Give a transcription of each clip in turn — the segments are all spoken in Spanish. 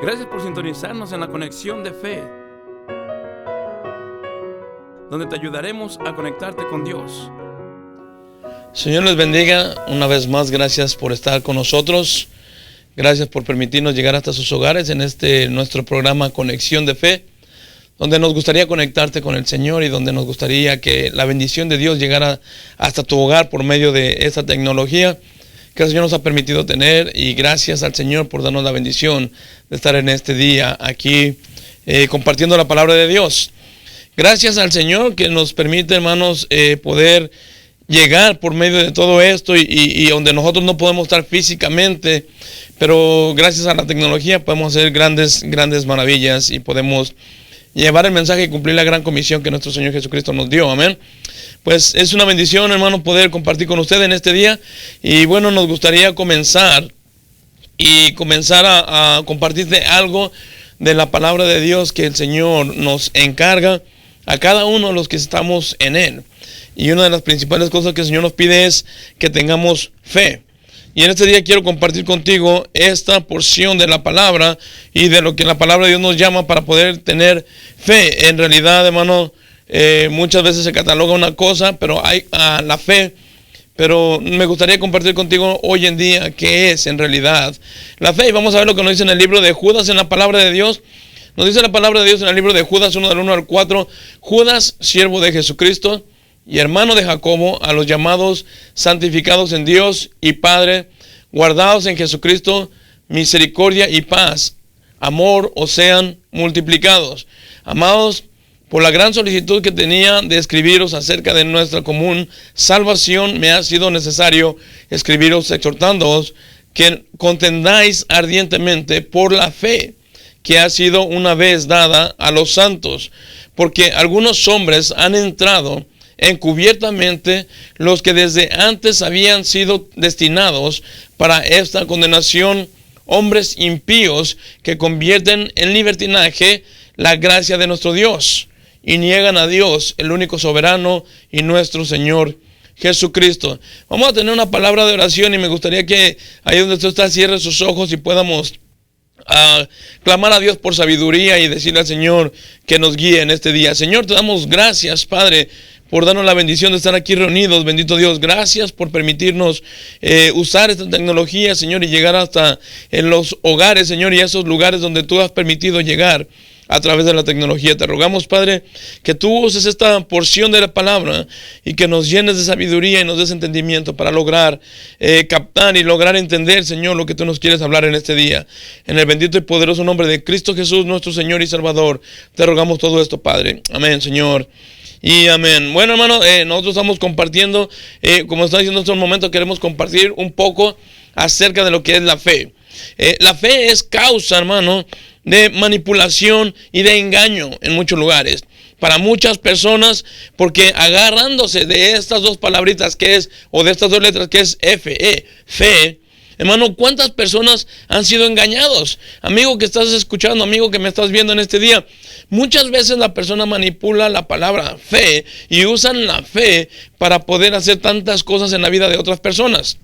Gracias por sintonizarnos en la conexión de fe, donde te ayudaremos a conectarte con Dios. Señor les bendiga una vez más. Gracias por estar con nosotros. Gracias por permitirnos llegar hasta sus hogares en nuestro programa Conexión de Fe, donde nos gustaría conectarte con el Señor y donde nos gustaría que la bendición de Dios llegara hasta tu hogar por medio de esta tecnología que el Señor nos ha permitido tener. Y gracias al Señor por darnos la bendición de estar en este día aquí compartiendo la palabra de Dios. Gracias al Señor que nos permite, hermanos, poder llegar por medio de todo esto y donde nosotros no podemos estar físicamente, pero gracias a la tecnología podemos hacer grandes maravillas y podemos llevar el mensaje y cumplir la gran comisión que nuestro Señor Jesucristo nos dio. Amén. Pues es una bendición, hermano, poder compartir con usted en este día. Y bueno, nos gustaría comenzar a compartirte algo de la palabra de Dios que el Señor nos encarga a cada uno de los que estamos en Él. Y una de las principales cosas que el Señor nos pide es que tengamos fe. Y en este día quiero compartir contigo esta porción de la palabra y de lo que la palabra de Dios nos llama para poder tener fe. En realidad, hermano, muchas veces se cataloga una cosa, pero hay la fe. Pero me gustaría compartir contigo hoy en día qué es en realidad la fe. Y vamos a ver lo que nos dice en el libro de Judas, en la palabra de Dios. Nos dice la palabra de Dios en el libro de Judas 1 del 1 al 4. Judas, siervo de Jesucristo y hermano de Jacobo, a los llamados, santificados en Dios y Padre, guardados en Jesucristo, misericordia y paz, amor os sean multiplicados. Amados, por la gran solicitud que tenía de escribiros acerca de nuestra común salvación, me ha sido necesario escribiros exhortándoos que contendáis ardientemente por la fe que ha sido una vez dada a los santos, porque algunos hombres han entrado encubiertamente, los que desde antes habían sido destinados para esta condenación, hombres impíos que convierten en libertinaje la gracia de nuestro Dios y niegan a Dios, el único soberano y nuestro Señor Jesucristo. Vamos a tener una palabra de oración y me gustaría que ahí donde tú estás cierres sus ojos y podamos clamar a Dios por sabiduría y decirle al Señor que nos guíe en este día. Señor, te damos gracias, Padre, por darnos la bendición de estar aquí reunidos. Bendito Dios, gracias por permitirnos usar esta tecnología, Señor, y llegar hasta en los hogares, Señor, y esos lugares donde tú has permitido llegar a través de la tecnología. Te rogamos, Padre, que tú uses esta porción de la palabra y que nos llenes de sabiduría y nos des entendimiento para lograr captar y lograr entender, Señor, lo que tú nos quieres hablar en este día. En el bendito y poderoso nombre de Cristo Jesús, nuestro Señor y Salvador, te rogamos todo esto, Padre. Amén, Señor. Y amén. Bueno, hermano, nosotros estamos compartiendo, como está diciendo en estos momentos, queremos compartir un poco acerca de lo que es la fe. La fe es causa, hermano, de manipulación y de engaño en muchos lugares. Para muchas personas, porque agarrándose de estas dos palabritas que es, o de estas dos letras que es F-E, fe, hermano, ¿cuántas personas han sido engañados? Amigo que estás escuchando, amigo que me estás viendo en este día, muchas veces la persona manipula la palabra fe y usan la fe para poder hacer tantas cosas en la vida de otras personas.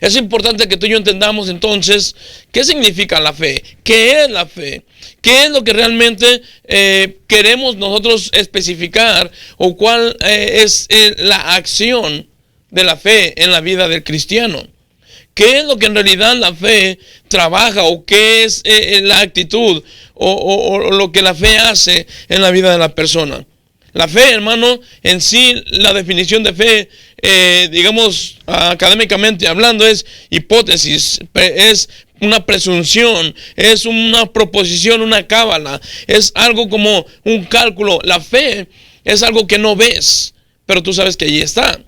Es importante que tú y yo entendamos entonces qué significa la fe, qué es la fe, qué es lo que realmente queremos nosotros especificar o cuál es la acción de la fe en la vida del cristiano. ¿Qué es lo que en realidad la fe trabaja o qué es la actitud o lo que la fe hace en la vida de la persona? La fe, hermano, en sí, la definición de fe, digamos, académicamente hablando, es hipótesis, es una presunción, es una proposición, una cábala, es algo como un cálculo. La fe es algo que no ves, pero tú sabes que allí está.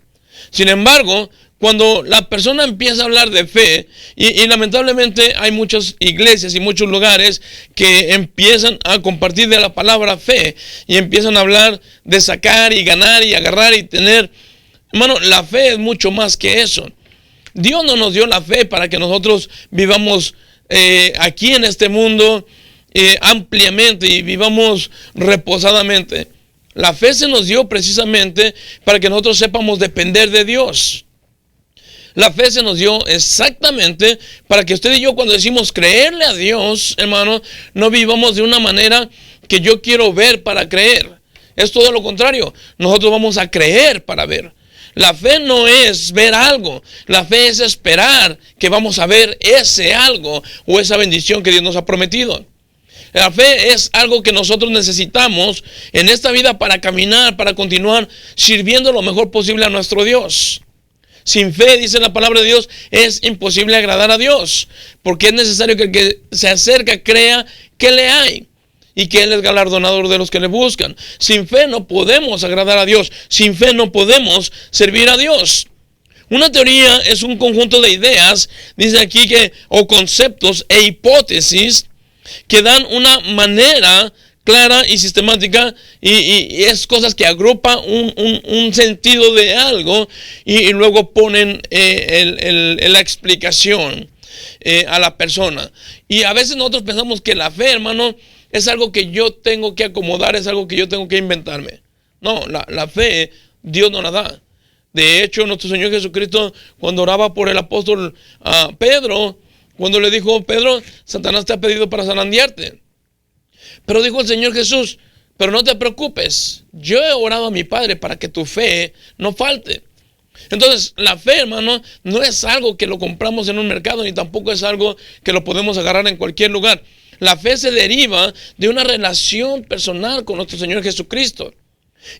Sin embargo, cuando la persona empieza a hablar de fe, y lamentablemente hay muchas iglesias y muchos lugares que empiezan a compartir de la palabra fe y empiezan a hablar de sacar y ganar y agarrar y tener. Hermano, la fe es mucho más que eso. Dios no nos dio la fe para que nosotros vivamos aquí en este mundo ampliamente y vivamos reposadamente. La fe se nos dio precisamente para que nosotros sepamos depender de Dios. La fe se nos dio exactamente para que usted y yo, cuando decimos creerle a Dios, hermano, no vivamos de una manera que yo quiero ver para creer. Es todo lo contrario. Nosotros vamos a creer para ver. La fe no es ver algo. La fe es esperar que vamos a ver ese algo o esa bendición que Dios nos ha prometido. La fe es algo que nosotros necesitamos en esta vida para caminar, para continuar sirviendo lo mejor posible a nuestro Dios. Sin fe, dice la palabra de Dios, es imposible agradar a Dios, porque es necesario que el que se acerca crea que le hay y que Él es galardonador de los que le buscan. Sin fe no podemos agradar a Dios, sin fe no podemos servir a Dios. Una teoría es un conjunto de ideas, dice aquí o conceptos e hipótesis que dan una manera clara y sistemática y es cosas que agrupan un sentido de algo y luego ponen la explicación a la persona. Y a veces nosotros pensamos que la fe, hermano, es algo que yo tengo que acomodar, es algo que yo tengo que inventarme. No, la fe Dios nos la da. De hecho, nuestro Señor Jesucristo, cuando oraba por el apóstol Pedro, cuando le dijo: Pedro, Satanás te ha pedido para zarandearte. Pero dijo el Señor Jesús: pero no te preocupes, yo he orado a mi Padre para que tu fe no falte. Entonces, la fe, hermano, no es algo que lo compramos en un mercado, ni tampoco es algo que lo podemos agarrar en cualquier lugar. La fe se deriva de una relación personal con nuestro Señor Jesucristo.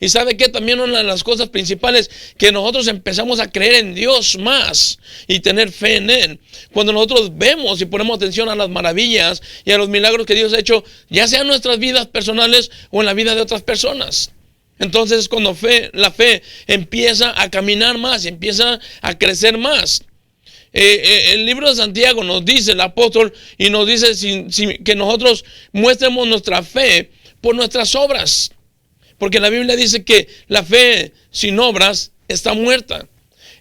Y sabe que también una de las cosas principales que nosotros empezamos a creer en Dios más y tener fe en Él, cuando nosotros vemos y ponemos atención a las maravillas y a los milagros que Dios ha hecho, ya sea en nuestras vidas personales o en la vida de otras personas. Entonces, cuando la fe empieza a caminar más, empieza a crecer más. El libro de Santiago nos dice, el apóstol, y nos dice que nosotros muestremos nuestra fe por nuestras obras. Porque la Biblia dice que la fe sin obras está muerta.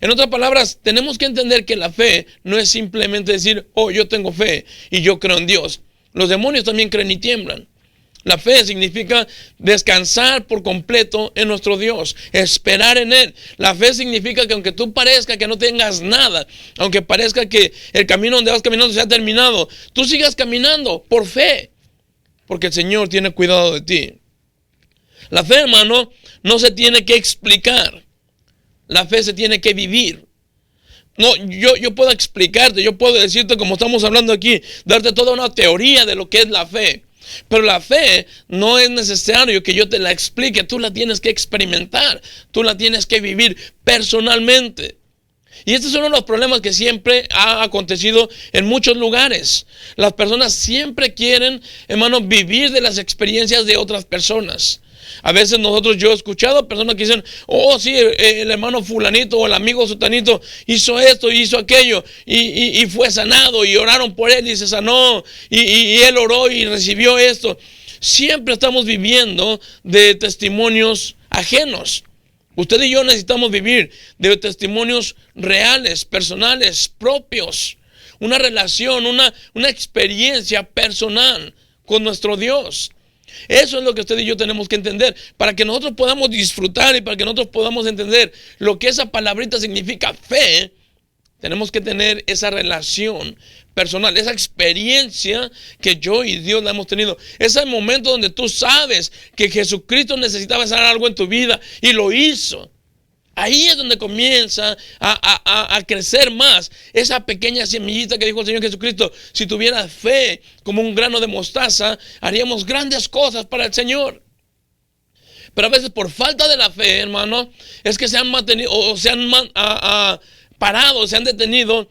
En otras palabras, tenemos que entender que la fe no es simplemente decir: oh, yo tengo fe y yo creo en Dios. Los demonios también creen y tiemblan. La fe significa descansar por completo en nuestro Dios, esperar en Él. La fe significa que aunque tú parezca que no tengas nada, aunque parezca que el camino donde vas caminando se ha terminado, tú sigas caminando por fe, porque el Señor tiene cuidado de ti. La fe, hermano, no se tiene que explicar. La fe se tiene que vivir. No, yo puedo explicarte, yo puedo decirte, como estamos hablando aquí, darte toda una teoría de lo que es la fe. Pero la fe no es necesario que yo te la explique, tú la tienes que experimentar, tú la tienes que vivir personalmente. Y este es uno de los problemas que siempre ha acontecido en muchos lugares. Las personas siempre quieren, hermano, vivir de las experiencias de otras personas. A veces yo he escuchado personas que dicen: oh, sí, el hermano fulanito o el amigo sutanito hizo esto y hizo aquello y fue sanado, y oraron por él y se sanó, y él oró y recibió esto. Siempre estamos viviendo de testimonios ajenos. Usted y yo necesitamos vivir de testimonios reales, personales, propios. Una relación, una experiencia personal con nuestro Dios. Eso es lo que usted y yo tenemos que entender, para que nosotros podamos disfrutar y para que nosotros podamos entender lo que esa palabrita significa fe. Tenemos que tener esa relación personal, esa experiencia que yo y Dios la hemos tenido. Ese momento donde tú sabes que Jesucristo necesitaba hacer algo en tu vida y lo hizo. Ahí es donde comienza a crecer más esa pequeña semillita que dijo el Señor Jesucristo: si tuviera fe como un grano de mostaza, haríamos grandes cosas para el Señor. Pero a veces, por falta de la fe, hermano, es que se han mantenido o se han parado, se han detenido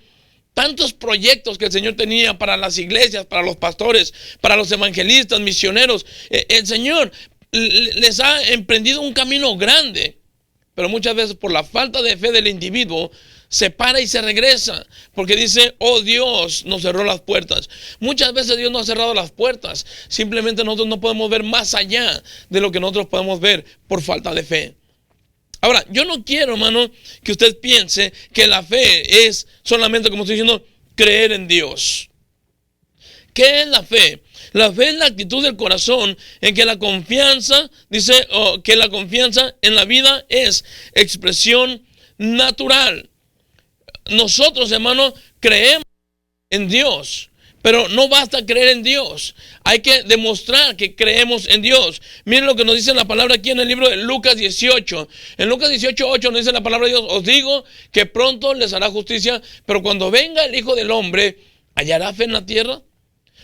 tantos proyectos que el Señor tenía para las iglesias, para los pastores, para los evangelistas, misioneros. El Señor les ha emprendido un camino grande. Pero muchas veces, por la falta de fe del individuo, se para y se regresa, porque dice: oh, Dios nos cerró las puertas. Muchas veces Dios nos ha cerrado las puertas. Simplemente nosotros no podemos ver más allá de lo que nosotros podemos ver por falta de fe. Ahora, yo no quiero, hermano, que usted piense que la fe es solamente, como estoy diciendo, creer en Dios. ¿Qué es la fe? La fe es la actitud del corazón en que la confianza, dice que la confianza en la vida es expresión natural. nosotros, hermano, creemos en Dios. Pero no basta creer en Dios. Hay que demostrar que creemos en Dios. Miren lo que nos dice la palabra aquí en el libro de Lucas 18. En Lucas 18:8 nos dice la palabra de Dios: os digo que pronto les hará justicia, pero cuando venga el Hijo del Hombre, ¿hallará fe en la tierra?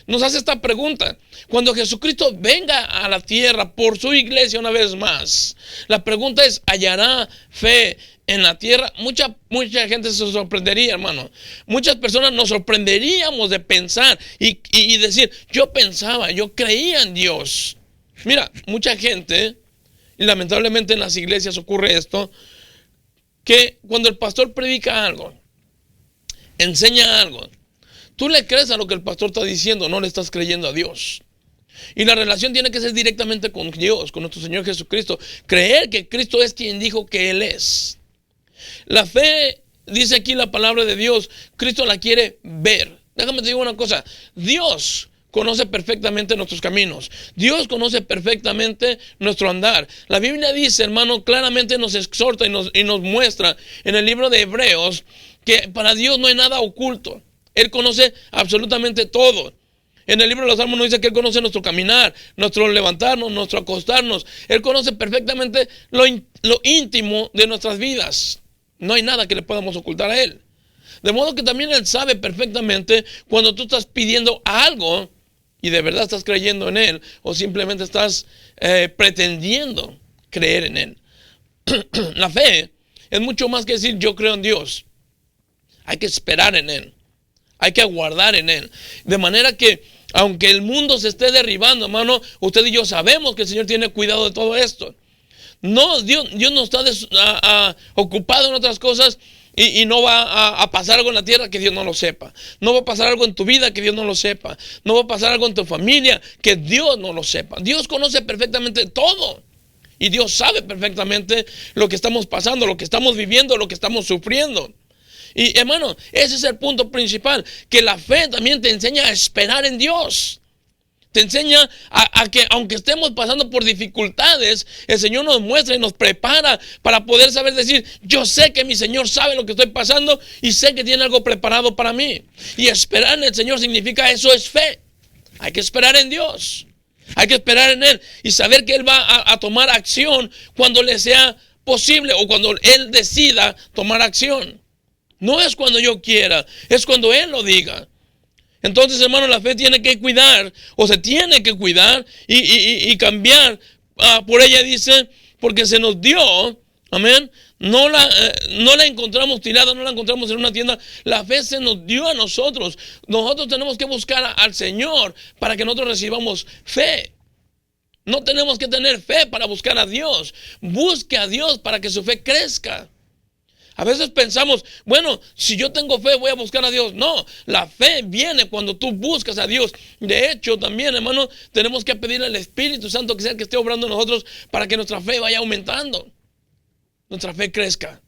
Nos hace esta pregunta. Cuando Jesucristo venga a la tierra por su iglesia una vez más, la pregunta es: ¿hallará fe en la tierra? Mucha gente se sorprendería, hermano. Muchas personas nos sorprenderíamos de pensar y decir: yo pensaba, yo creía en Dios. Mira, mucha gente, y lamentablemente en las iglesias ocurre esto, que cuando el pastor predica algo, enseña algo, tú le crees a lo que el pastor está diciendo, no le estás creyendo a Dios. Y la relación tiene que ser directamente con Dios, con nuestro Señor Jesucristo. Creer que Cristo es quien dijo que Él es. La fe, dice aquí la palabra de Dios, Cristo la quiere ver. Déjame te digo una cosa: Dios conoce perfectamente nuestros caminos. Dios conoce perfectamente nuestro andar. La Biblia dice, hermano, claramente nos exhorta y nos muestra en el libro de Hebreos que para Dios no hay nada oculto. Él conoce absolutamente todo. En el libro de los Salmos nos dice que Él conoce nuestro caminar, nuestro levantarnos, nuestro acostarnos. Él conoce perfectamente lo íntimo de nuestras vidas. No hay nada que le podamos ocultar a Él. De modo que también Él sabe perfectamente cuando tú estás pidiendo algo y de verdad estás creyendo en Él, o simplemente estás pretendiendo creer en Él. La fe es mucho más que decir yo creo en Dios. Hay que esperar en Él. Hay que aguardar en Él. De manera que, aunque el mundo se esté derribando, hermano, usted y yo sabemos que el Señor tiene cuidado de todo esto. No, Dios no está ocupado en otras cosas y no va a pasar algo en la tierra que Dios no lo sepa. No va a pasar algo en tu vida que Dios no lo sepa. No va a pasar algo en tu familia que Dios no lo sepa. Dios conoce perfectamente todo. Y Dios sabe perfectamente lo que estamos pasando, lo que estamos viviendo, lo que estamos sufriendo. Y hermano, ese es el punto principal, que la fe también te enseña a esperar en Dios. Te enseña a que aunque estemos pasando por dificultades, el Señor nos muestra y nos prepara para poder saber decir: yo sé que mi Señor sabe lo que estoy pasando y sé que tiene algo preparado para mí. Y esperar en el Señor significa, eso es fe. Hay que esperar en Dios. Hay que esperar en Él y saber que Él va a tomar acción cuando le sea posible o cuando Él decida tomar acción. No es cuando yo quiera, es cuando Él lo diga. Entonces, hermano, la fe tiene que cuidar, o se tiene que cuidar y cambiar por ella, dice, porque se nos dio, amén. No la encontramos tirada, no la encontramos en una tienda. La fe se nos dio a nosotros. Nosotros tenemos que buscar al Señor para que nosotros recibamos fe. No tenemos que tener fe para buscar a Dios. Busque a Dios para que su fe crezca. A veces pensamos, bueno, si yo tengo fe voy a buscar a Dios. No, la fe viene cuando tú buscas a Dios. De hecho, también, hermano, tenemos que pedirle al Espíritu Santo que sea el que esté obrando en nosotros para que nuestra fe vaya aumentando. Nuestra fe crezca.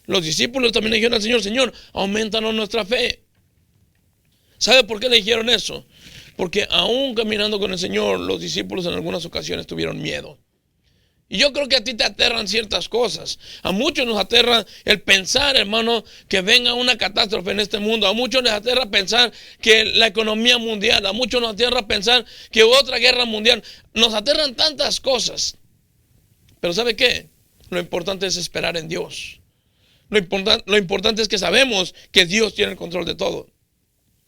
Los discípulos también le dijeron al Señor: Señor, aumentanos nuestra fe. ¿Sabe por qué le dijeron eso? Porque aún caminando con el Señor, los discípulos en algunas ocasiones tuvieron miedo. Y yo creo que a ti te aterran ciertas cosas. A muchos nos aterra el pensar, hermano, que venga una catástrofe en este mundo. A muchos les aterra pensar que la economía mundial. A muchos nos aterra pensar que otra guerra mundial. Nos aterran tantas cosas. Pero ¿sabe qué? Lo importante es esperar en Dios. Lo importante es que sabemos que Dios tiene el control de todo.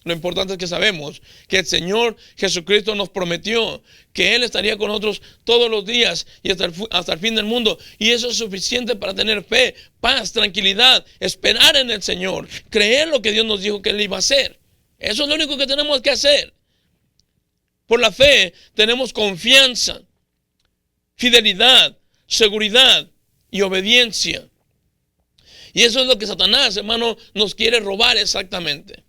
Lo importante es que sabemos que el Señor Jesucristo nos prometió que Él estaría con nosotros todos los días y hasta el fin del mundo. Y eso es suficiente para tener fe, paz, tranquilidad, esperar en el Señor, creer lo que Dios nos dijo que Él iba a hacer. Eso es lo único que tenemos que hacer. Por la fe tenemos confianza, fidelidad, seguridad y obediencia. Y eso es lo que Satanás, hermano, nos quiere robar exactamente.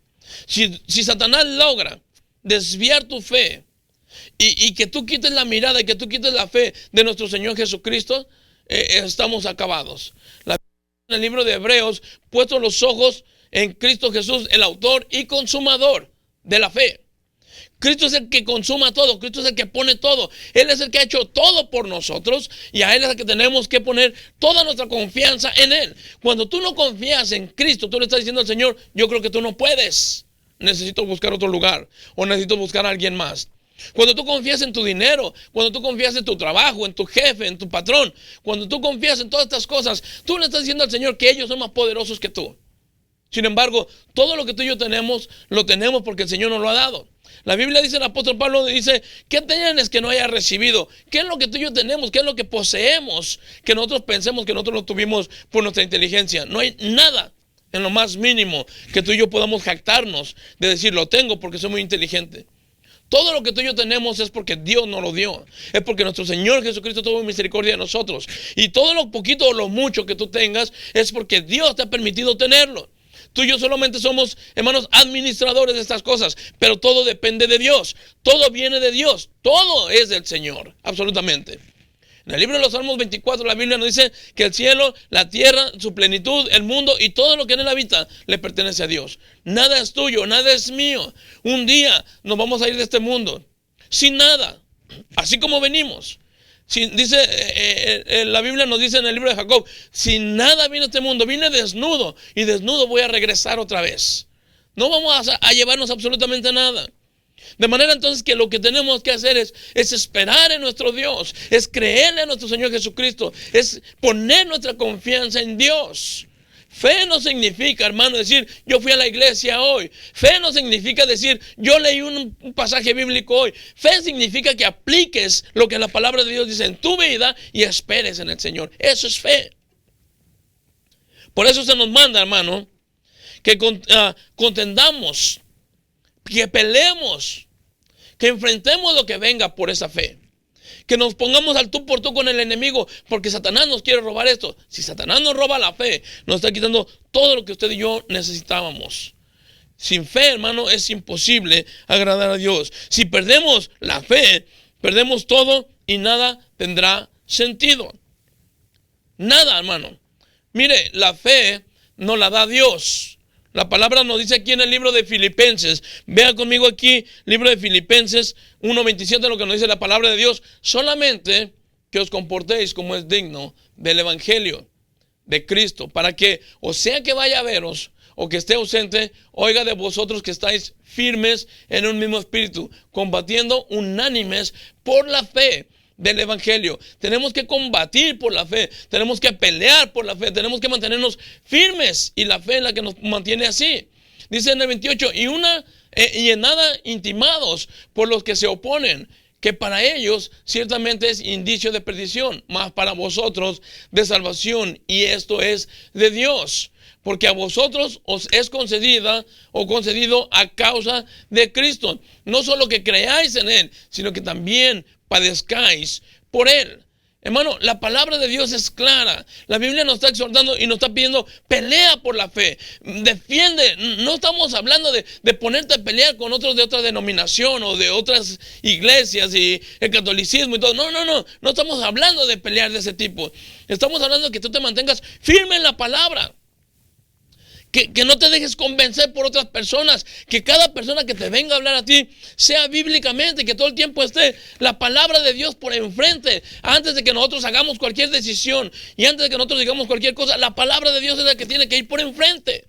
Si Satanás logra desviar tu fe y que tú quites la mirada y que tú quites la fe de nuestro Señor Jesucristo, estamos acabados. En el libro de Hebreos, puestos los ojos en Cristo Jesús, el autor y consumador de la fe. Cristo es el que consuma todo, Cristo es el que pone todo, Él es el que ha hecho todo por nosotros y a Él es el que tenemos que poner toda nuestra confianza en Él. Cuando tú no confías en Cristo, tú le estás diciendo al Señor, yo creo que tú no puedes, necesito buscar otro lugar o necesito buscar a alguien más. Cuando tú confías en tu dinero, cuando tú confías en tu trabajo, en tu jefe, en tu patrón, cuando tú confías en todas estas cosas, tú le estás diciendo al Señor que ellos son más poderosos que tú. Sin embargo, todo lo que tú y yo tenemos, lo tenemos porque el Señor nos lo ha dado. La Biblia dice, el apóstol Pablo dice, ¿qué tienes que no hayas recibido? ¿Qué es lo que tú y yo tenemos? ¿Qué es lo que poseemos? Que nosotros pensemos que nosotros lo tuvimos por nuestra inteligencia. No hay nada en lo más mínimo que tú y yo podamos jactarnos de decir, lo tengo porque soy muy inteligente. Todo lo que tú y yo tenemos es porque Dios nos lo dio. Es porque nuestro Señor Jesucristo tuvo misericordia de nosotros. Y todo lo poquito o lo mucho que tú tengas es porque Dios te ha permitido tenerlo. Tú y yo solamente somos, hermanos, administradores de estas cosas, pero todo depende de Dios, todo viene de Dios, todo es del Señor, absolutamente. En el libro de los Salmos 24, la Biblia nos dice que el cielo, la tierra, su plenitud, el mundo y todo lo que en él habita le pertenece a Dios. Nada es tuyo, nada es mío. Un día nos vamos a ir de este mundo sin nada, así como venimos. La Biblia nos dice en el libro de Jacob, sin nada vine a este mundo, vine desnudo y desnudo voy a regresar otra vez. No vamos a llevarnos absolutamente nada. De manera entonces que lo que tenemos que hacer es esperar en nuestro Dios, es creerle a nuestro Señor Jesucristo, es poner nuestra confianza en Dios. Fe no significa, hermano, decir yo fui a la iglesia hoy. Fe no significa decir yo leí un pasaje bíblico hoy. Fe significa que apliques lo que la palabra de Dios dice en tu vida y esperes en el Señor. Eso es fe. Por eso se nos manda, hermano, que contendamos, que peleemos, que enfrentemos lo que venga por esa fe. Que nos pongamos al tú por tú con el enemigo, porque Satanás nos quiere robar esto. Si Satanás nos roba la fe, nos está quitando todo lo que usted y yo necesitábamos. Sin fe, hermano, es imposible agradar a Dios. Si perdemos la fe, perdemos todo y nada tendrá sentido. Nada, hermano. Mire, la fe nos la da Dios. La palabra nos dice aquí en el libro de Filipenses, vea conmigo aquí, libro de Filipenses 1:27, lo que nos dice la palabra de Dios, solamente que os comportéis como es digno del evangelio de Cristo, para que, o sea que vaya a veros, o que esté ausente, oiga de vosotros que estáis firmes en un mismo espíritu, combatiendo unánimes por la fe del evangelio. Tenemos que combatir por la fe, tenemos que pelear por la fe, tenemos que mantenernos firmes y la fe es la que nos mantiene así. Dice en el 28, y en nada intimados por los que se oponen, que para ellos ciertamente es indicio de perdición, mas para vosotros de salvación, y esto es de Dios. Porque a vosotros os es concedida o concedido a causa de Cristo. No solo que creáis en Él, sino que también padezcáis por Él. Hermano, la palabra de Dios es clara. La Biblia nos está exhortando y nos está pidiendo pelea por la fe. Defiende. No estamos hablando de ponerte a pelear con otros de otra denominación o de otras iglesias y el catolicismo y todo. No estamos hablando de pelear de ese tipo. Estamos hablando de que tú te mantengas firme en la palabra. Que no te dejes convencer por otras personas, que cada persona que te venga a hablar a ti sea bíblicamente, que todo el tiempo esté la palabra de Dios por enfrente, antes de que nosotros hagamos cualquier decisión y antes de que nosotros digamos cualquier cosa, la palabra de Dios es la que tiene que ir por enfrente.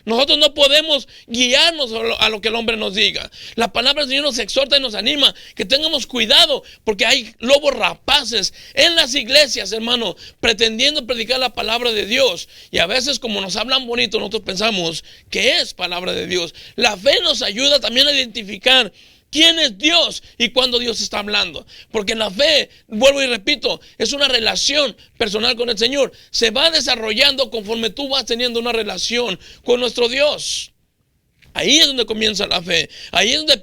Nosotros no podemos guiarnos a lo que el hombre nos diga. La palabra del Señor nos exhorta y nos anima que tengamos cuidado porque hay lobos rapaces en las iglesias, hermano, pretendiendo predicar la palabra de Dios. Y a veces como nos hablan bonito, nosotros pensamos que es palabra de Dios. La fe nos ayuda también a identificar quién es Dios y cuándo Dios está hablando. Porque la fe, vuelvo y repito, es una relación personal con el Señor. Se va desarrollando conforme tú vas teniendo una relación con nuestro Dios. Ahí es donde comienza la fe. Ahí es donde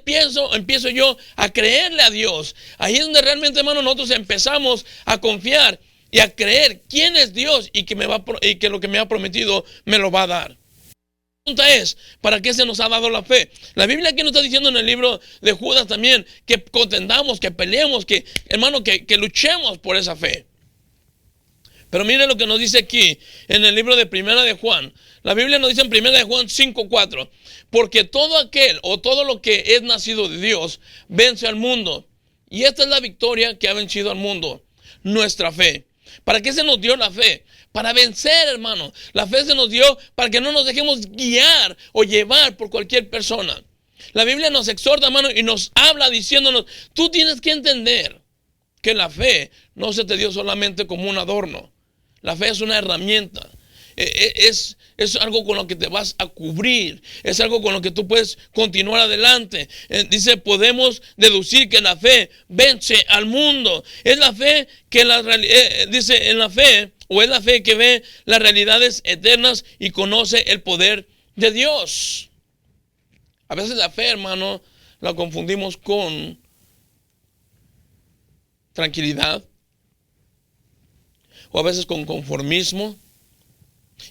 empiezo yo a creerle a Dios. Ahí es donde realmente, hermano, nosotros empezamos a confiar y a creer quién es Dios y que lo que me ha prometido me lo va a dar. La pregunta es, ¿para qué se nos ha dado la fe? La Biblia aquí nos está diciendo en el libro de Judas también que contendamos, que peleemos, que hermano, que luchemos por esa fe. Pero mire lo que nos dice aquí en el libro de Primera de Juan. La Biblia nos dice en Primera de Juan 5:4. Porque todo aquel o todo lo que es nacido de Dios vence al mundo. Y esta es la victoria que ha vencido al mundo. Nuestra fe. ¿Para qué se nos dio la fe? Para vencer, hermano. La fe se nos dio para que no nos dejemos guiar o llevar por cualquier persona. La Biblia nos exhorta, hermano, y nos habla diciéndonos, tú tienes que entender que la fe no se te dio solamente como un adorno. La fe es una herramienta. Es algo con lo que te vas a cubrir. Es algo con lo que tú puedes continuar adelante. Dice, podemos deducir que la fe vence al mundo. Es la fe que dice, en la fe, o es la fe que ve las realidades eternas y conoce el poder de Dios. A veces la fe, hermano, la confundimos con tranquilidad, o a veces con conformismo.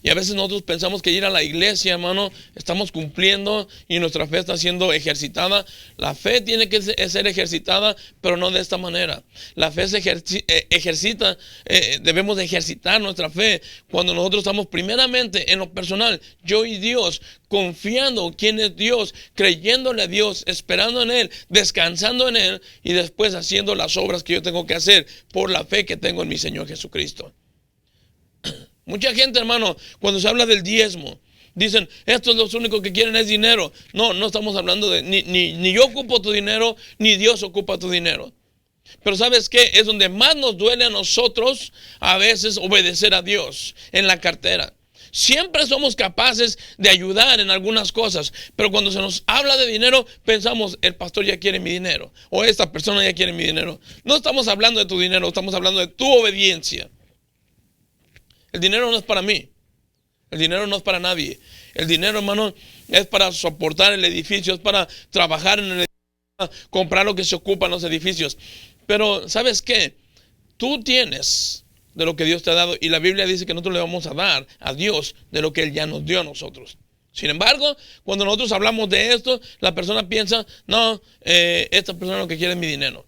Y a veces nosotros pensamos que ir a la iglesia, hermano, estamos cumpliendo y nuestra fe está siendo ejercitada. La fe tiene que ser ejercitada, pero no de esta manera. La fe se ejercita, debemos de ejercitar nuestra fe cuando nosotros estamos primeramente en lo personal, yo y Dios, confiando quién es Dios, creyéndole a Dios, esperando en Él, descansando en Él y después haciendo las obras que yo tengo que hacer por la fe que tengo en mi Señor Jesucristo. Mucha gente, hermano, cuando se habla del diezmo, dicen, estos los únicos que quieren es dinero. No, no estamos hablando de, ni yo ocupo tu dinero, ni Dios ocupa tu dinero. Pero ¿sabes qué? Es donde más nos duele a nosotros a veces obedecer a Dios, en la cartera. Siempre somos capaces de ayudar en algunas cosas, pero cuando se nos habla de dinero, pensamos, el pastor ya quiere mi dinero, o esta persona ya quiere mi dinero. No estamos hablando de tu dinero, estamos hablando de tu obediencia. El dinero no es para mí. El dinero no es para nadie. El dinero, hermano, es para soportar el edificio, es para trabajar en el edificio, comprar lo que se ocupa en los edificios. Pero, ¿sabes qué? Tú tienes de lo que Dios te ha dado y la Biblia dice que nosotros le vamos a dar a Dios de lo que Él ya nos dio a nosotros. Sin embargo, cuando nosotros hablamos de esto, la persona piensa, no, esta persona lo que quiere es mi dinero.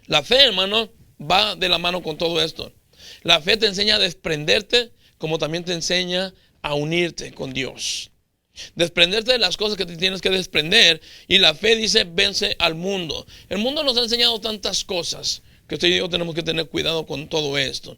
La fe, hermano, va de la mano con todo esto. La fe te enseña a desprenderte, como también te enseña a unirte con Dios. Desprenderte de las cosas que te tienes que desprender. Y la fe dice, vence al mundo. El mundo nos ha enseñado tantas cosas que usted y yo tenemos que tener cuidado con todo esto.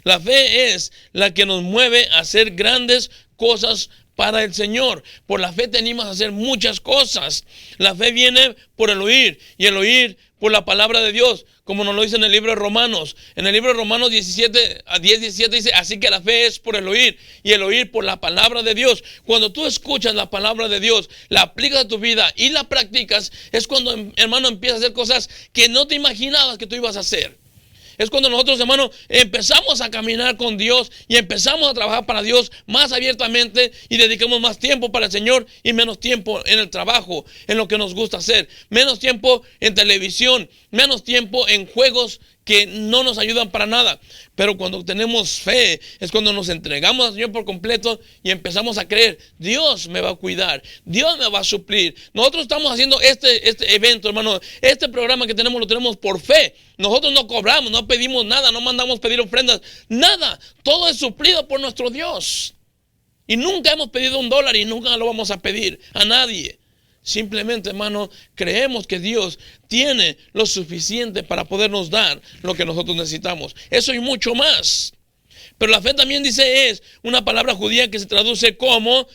La fe es la que nos mueve a hacer grandes cosas para el Señor. Por la fe te animas a hacer muchas cosas. La fe viene por el oír, y el oír por la palabra de Dios, como nos lo dice en el libro de Romanos. En el libro de Romanos 10:17 dice, así que la fe es por el oír, y el oír por la palabra de Dios. Cuando tú escuchas la palabra de Dios, la aplicas a tu vida y la practicas, es cuando, hermano, empiezas a hacer cosas que no te imaginabas que tú ibas a hacer. Es cuando nosotros, hermano, empezamos a caminar con Dios y empezamos a trabajar para Dios más abiertamente y dedicamos más tiempo para el Señor y menos tiempo en el trabajo, en lo que nos gusta hacer, menos tiempo en televisión, menos tiempo en juegos que no nos ayudan para nada. Pero cuando tenemos fe es cuando nos entregamos al Señor por completo y empezamos a creer, Dios me va a cuidar, Dios me va a suplir. Nosotros estamos haciendo este evento, hermano, este programa que tenemos lo tenemos por fe. Nosotros no cobramos, no pedimos nada, no mandamos pedir ofrendas, nada. Todo es suplido por nuestro Dios. Y nunca hemos pedido $1 y nunca lo vamos a pedir a nadie. Simplemente, hermano, creemos que Dios tiene lo suficiente para podernos dar lo que nosotros necesitamos. Eso y mucho más. Pero la fe también dice, es una palabra judía que se traduce como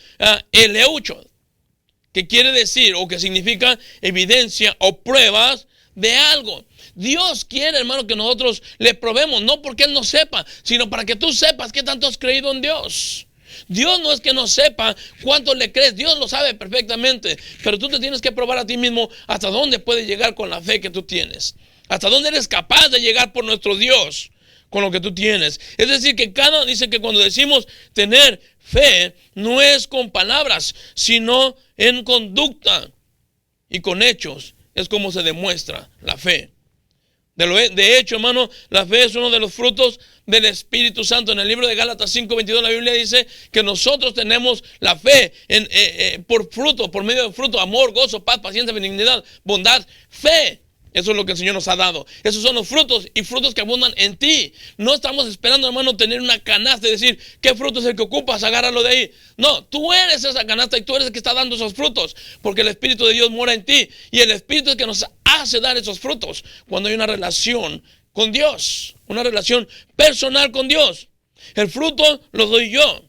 eleucho, que quiere decir o que significa evidencia o pruebas de algo. Dios quiere, hermano, que nosotros le probemos, no porque Él no sepa, sino para que tú sepas qué tanto has creído en Dios. Dios no es que no sepa cuánto le crees, Dios lo sabe perfectamente, pero tú te tienes que probar a ti mismo hasta dónde puedes llegar con la fe que tú tienes, hasta dónde eres capaz de llegar por nuestro Dios con lo que tú tienes. Es decir, que dice que cuando decimos tener fe, no es con palabras, sino en conducta y con hechos, es como se demuestra la fe. De hecho, hermano, la fe es uno de los frutos del Espíritu Santo. En el libro de Gálatas 5:22 la Biblia dice que nosotros tenemos la fe por medio de fruto, amor, gozo, paz, paciencia, benignidad, bondad, fe. Eso es lo que el Señor nos ha dado. Esos son los frutos y frutos que abundan en ti. No estamos esperando, hermano, tener una canasta y decir, ¿qué fruto es el que ocupas? Agárralo de ahí. No, tú eres esa canasta y tú eres el que está dando esos frutos. Porque el Espíritu de Dios mora en ti. Y el Espíritu es el que nos hace dar esos frutos. Cuando hay una relación con Dios. Una relación personal con Dios. El fruto lo doy yo.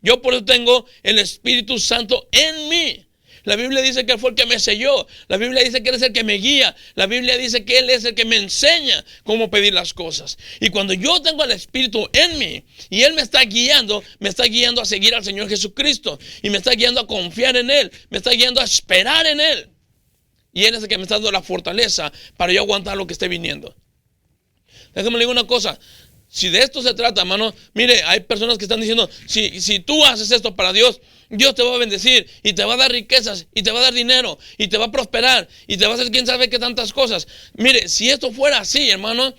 Yo por eso tengo el Espíritu Santo en mí. La Biblia dice que Él fue el que me selló. La Biblia dice que Él es el que me guía. La Biblia dice que Él es el que me enseña cómo pedir las cosas. Y cuando yo tengo al Espíritu en mí y Él me está guiando a seguir al Señor Jesucristo. Y me está guiando a confiar en Él. Me está guiando a esperar en Él. Y Él es el que me está dando la fortaleza para yo aguantar lo que esté viniendo. Déjame decir una cosa. Si de esto se trata, hermano, mire, hay personas que están diciendo, si tú haces esto para Dios, Dios te va a bendecir y te va a dar riquezas y te va a dar dinero y te va a prosperar y te va a hacer quién sabe qué tantas cosas. Mire, si esto fuera así, hermano,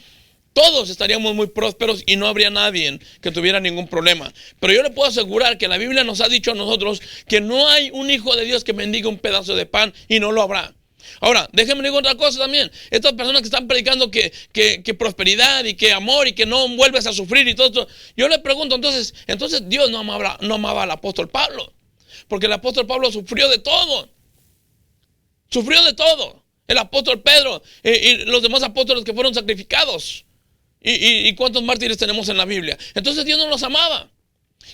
todos estaríamos muy prósperos y no habría nadie que tuviera ningún problema. Pero yo le puedo asegurar que la Biblia nos ha dicho a nosotros que no hay un hijo de Dios que bendiga un pedazo de pan y no lo habrá. Ahora, déjenme decir otra cosa también. Estas personas que están predicando que prosperidad y que amor y que no vuelves a sufrir y todo esto. Yo le pregunto, entonces Dios no amaba al apóstol Pablo. Porque el apóstol Pablo sufrió de todo. Sufrió de todo. El apóstol Pedro y los demás apóstoles que fueron sacrificados. ¿Y cuántos mártires tenemos en la Biblia? Entonces Dios no los amaba.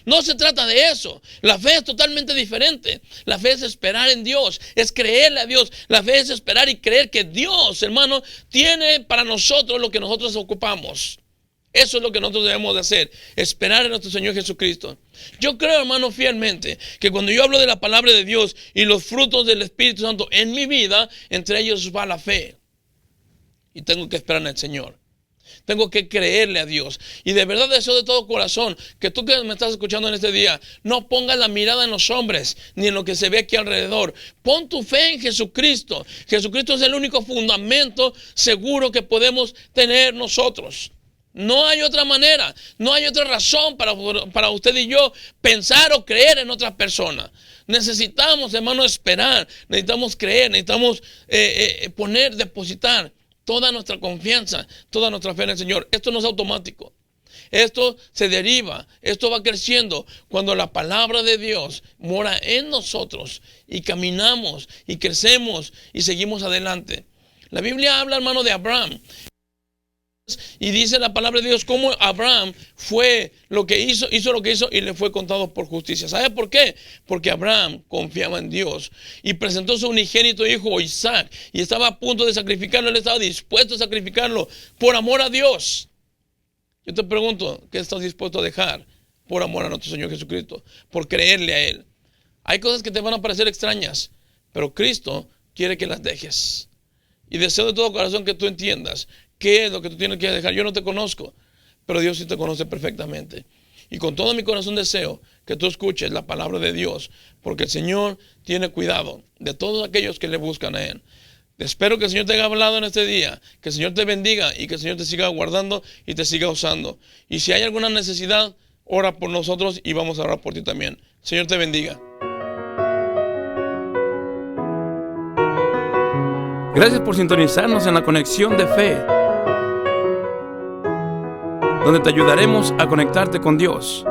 No se trata de eso. La fe es totalmente diferente. La fe es esperar en Dios, es creerle a Dios. La fe es esperar y creer que Dios, hermano, tiene para nosotros lo que nosotros ocupamos. Eso es lo que nosotros debemos de hacer, esperar en nuestro Señor Jesucristo. Yo creo, hermano, fielmente, que cuando yo hablo de la palabra de Dios y los frutos del Espíritu Santo en mi vida, entre ellos va la fe. Y tengo que esperar en el Señor. Tengo que creerle a Dios. Y de verdad deseo de todo corazón que tú que me estás escuchando en este día, no pongas la mirada en los hombres, ni en lo que se ve aquí alrededor. Pon tu fe en Jesucristo. Jesucristo es el único fundamento seguro que podemos tener nosotros. No hay otra manera, no hay otra razón para usted y yo pensar o creer en otra persona. Necesitamos, hermano, esperar, necesitamos creer, necesitamos depositar toda nuestra confianza, toda nuestra fe en el Señor. Esto no es automático. Esto se deriva, esto va creciendo cuando la palabra de Dios mora en nosotros y caminamos y crecemos y seguimos adelante. La Biblia habla, hermano, de Abraham. Y dice la palabra de Dios cómo Abraham fue lo que hizo lo que hizo y le fue contado por justicia. ¿Sabe por qué? Porque Abraham confiaba en Dios y presentó su unigénito hijo Isaac y estaba a punto de sacrificarlo. Él estaba dispuesto a sacrificarlo por amor a Dios. Yo te pregunto, ¿qué estás dispuesto a dejar por amor a nuestro Señor Jesucristo? Por creerle a Él. Hay cosas que te van a parecer extrañas, pero Cristo quiere que las dejes. Y deseo de todo corazón que tú entiendas qué es lo que tú tienes que dejar. Yo no te conozco, pero Dios sí te conoce perfectamente. Y con todo mi corazón deseo que tú escuches la palabra de Dios, porque el Señor tiene cuidado de todos aquellos que le buscan a Él. Espero que el Señor te haya hablado en este día, que el Señor te bendiga y que el Señor te siga guardando y te siga usando. Y si hay alguna necesidad, ora por nosotros y vamos a orar por ti también. El Señor te bendiga. Gracias por sintonizarnos en la Conexión de Fe, donde te ayudaremos a conectarte con Dios.